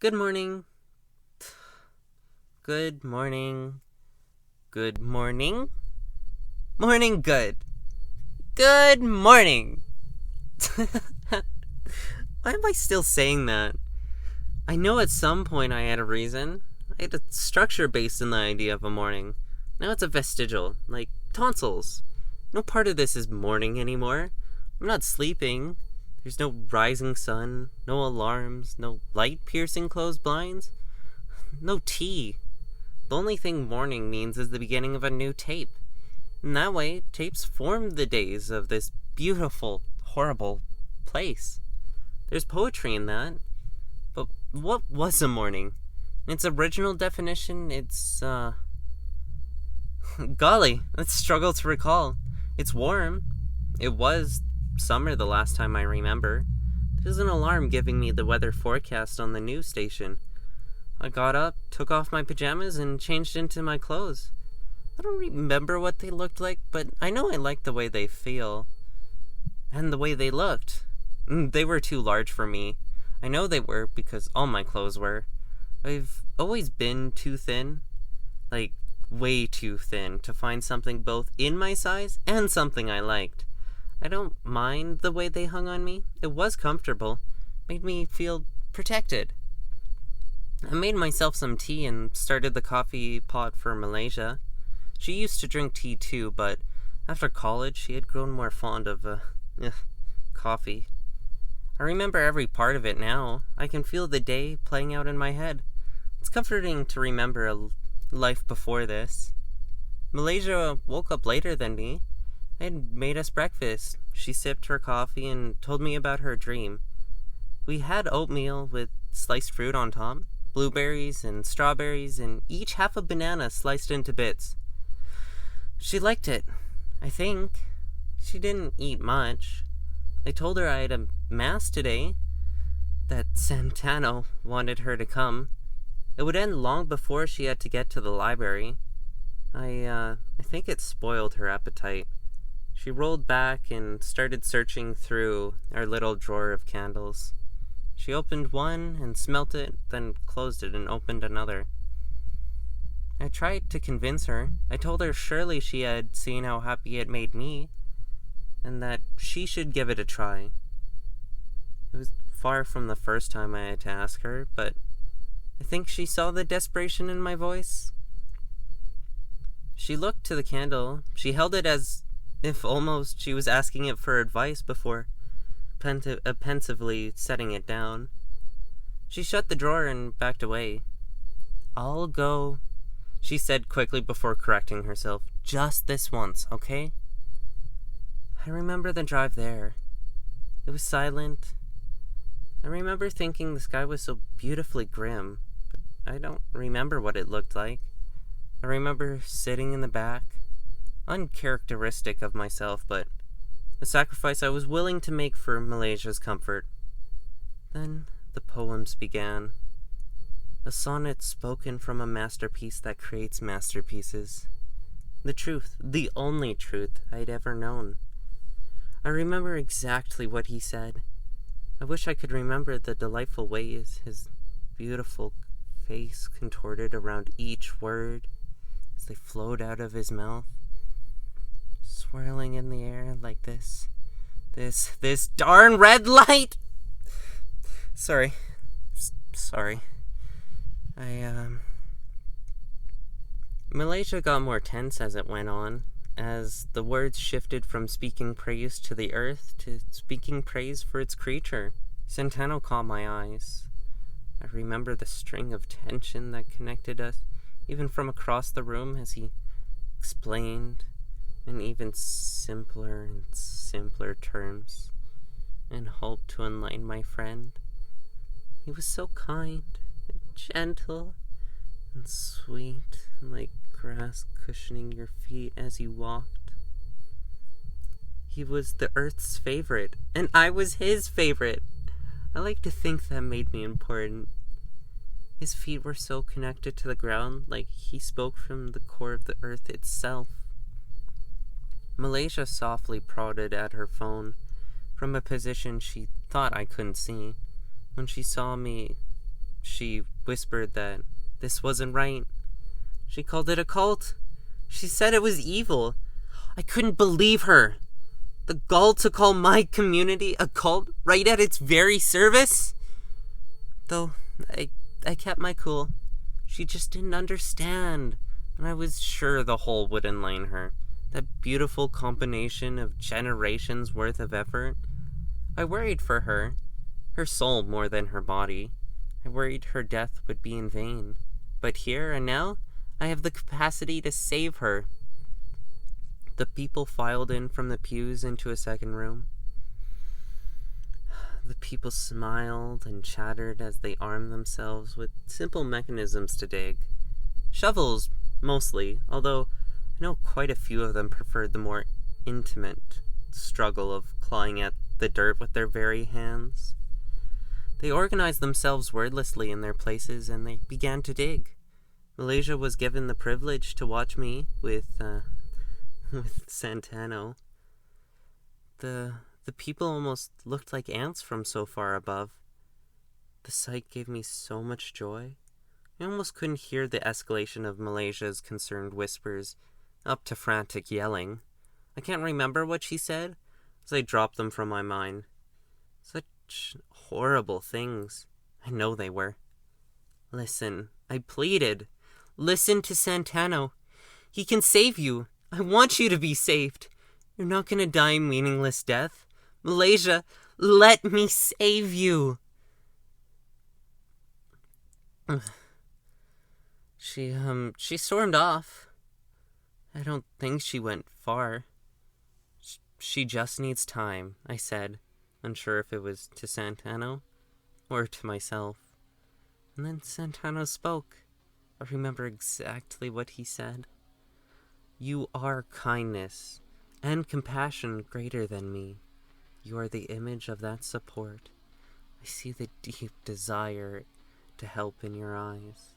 Good morning. Good morning. Good morning. Morning good. Good morning. Why am I still saying that? I know at some point I had a reason. I had a structure based in the idea of a morning. Now it's a vestigial, like tonsils. No part of this is morning anymore. I'm not sleeping. There's no rising sun, no alarms, no light-piercing closed blinds, no tea. The only thing morning means is the beginning of a new tape. In that way, tapes form the days of this beautiful, horrible place. There's poetry in that. But what was a morning? In its original definition, it's, golly, let's struggle to recall. It's warm. It was summer the last time I remember. There's an alarm giving me the weather forecast on the news station. I got up, took off my pajamas, and changed into my clothes. I don't remember what they looked like, but I know I liked the way they feel. And the way they looked. They were too large for me. I know they were because all my clothes were. I've always been too thin. Like, way too thin to find something both in my size and something I liked. I don't mind the way they hung on me. It was comfortable. Made me feel protected. I made myself some tea and started the coffee pot for Malaysia. She used to drink tea too, but after college she had grown more fond of coffee. I remember every part of it now. I can feel the day playing out in my head. It's comforting to remember a life before this. Malaysia woke up later than me. I had made us breakfast. She sipped her coffee and told me about her dream. We had oatmeal with sliced fruit on top, blueberries and strawberries, and each half a banana sliced into bits. She liked it, I think. She didn't eat much. I told her I had a mass today, that Santano wanted her to come. It would end long before she had to get to the library. I think it spoiled her appetite. She rolled back and started searching through our little drawer of candles. She opened one and smelt it, then closed it and opened another. I tried to convince her. I told her surely she had seen how happy it made me, and that she should give it a try. It was far from the first time I had to ask her, but I think she saw the desperation in my voice. She looked to the candle. She held it as if almost she was asking it for advice before pensively setting it down. She shut the drawer and backed away. "I'll go," she said quickly before correcting herself. "Just this once, okay?" I remember the drive there. It was silent. I remember thinking the sky was so beautifully grim, but I don't remember what it looked like. I remember sitting in the back, uncharacteristic of myself, but a sacrifice I was willing to make for Malaysia's comfort. Then the poems began. A sonnet spoken from a masterpiece that creates masterpieces. The truth, the only truth I'd ever known. I remember exactly what he said. I wish I could remember the delightful ways his beautiful face contorted around each word as they flowed out of his mouth, swirling in the air like this darn red light! Sorry. Malaysia got more tense as it went on, as the words shifted from speaking praise to the earth to speaking praise for its creature. Santano caught my eyes. I remember the string of tension that connected us, even from across the room, as he explained in even simpler and simpler terms, and hoped to enlighten my friend. He was so kind and gentle and sweet, and like grass cushioning your feet as you walked. He was the Earth's favorite, and I was his favorite. I like to think that made me important. His feet were so connected to the ground, like he spoke from the core of the earth itself. Malaysia softly prodded at her phone from a position she thought I couldn't see. When she saw me She whispered that this wasn't right. She called it a cult. She said it was evil. I couldn't believe her. The gall to call my community a cult right at its very service? Though, I kept my cool. She just didn't understand, and I was sure the whole would enlighten her. That beautiful combination of generations worth of effort. I worried for her soul more than her body. I worried her death would be in vain. But here and now, I have the capacity to save her. The people filed in from the pews into a second room. The people smiled and chattered as they armed themselves with simple mechanisms to dig. Shovels, mostly, although I know quite a few of them preferred the more intimate struggle of clawing at the dirt with their very hands. They organized themselves wordlessly in their places, and they began to dig. Malaysia was given the privilege to watch me with Santano. The people almost looked like ants from so far above. The sight gave me so much joy. I almost couldn't hear the escalation of Malaysia's concerned whispers, up to frantic yelling. I can't remember what she said, as I dropped them from my mind. Such horrible things. I know they were. Listen, I pleaded. Listen to Santano. He can save you. I want you to be saved. You're not going to die a meaningless death. Malaysia, let me save you. She stormed off. I don't think she went far. She just needs time, I said, unsure if it was to Santano or to myself. And then Santano spoke. I remember exactly what he said. You are kindness and compassion greater than me. You are the image of that support. I see the deep desire to help in your eyes.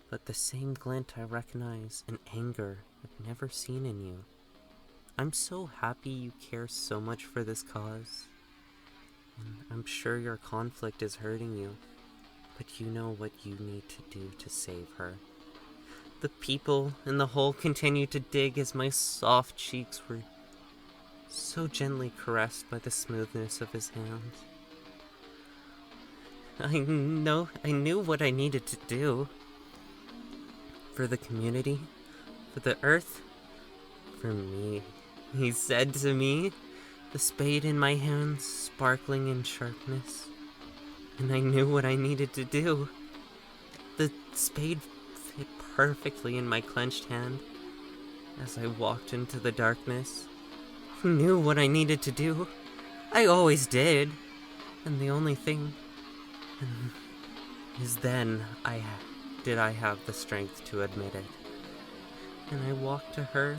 But the same glint I recognize an anger I've never seen in you. I'm so happy you care so much for this cause. And I'm sure your conflict is hurting you, but you know what you need to do to save her. The people in the hole continued to dig as my soft cheeks were so gently caressed by the smoothness of his hands. I knew what I needed to do. For the community, for the earth, for me. He said to me, the spade in my hands sparkling in sharpness. And I knew what I needed to do. The spade fit perfectly in my clenched hand as I walked into the darkness. I knew what I needed to do. I always did. And the only thing is then I have the strength to admit it. And I walked to her,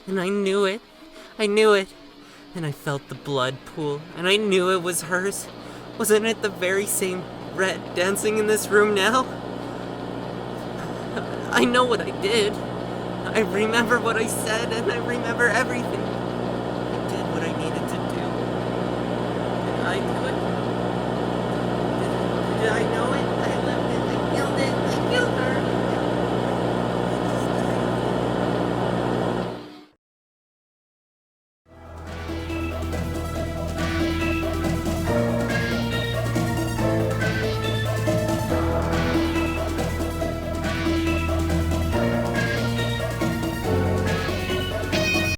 and I knew it. And I felt the blood pool, and I knew it was hers. Wasn't it the very same red dancing in this room now? I know what I did. I remember what I said, and I remember everything.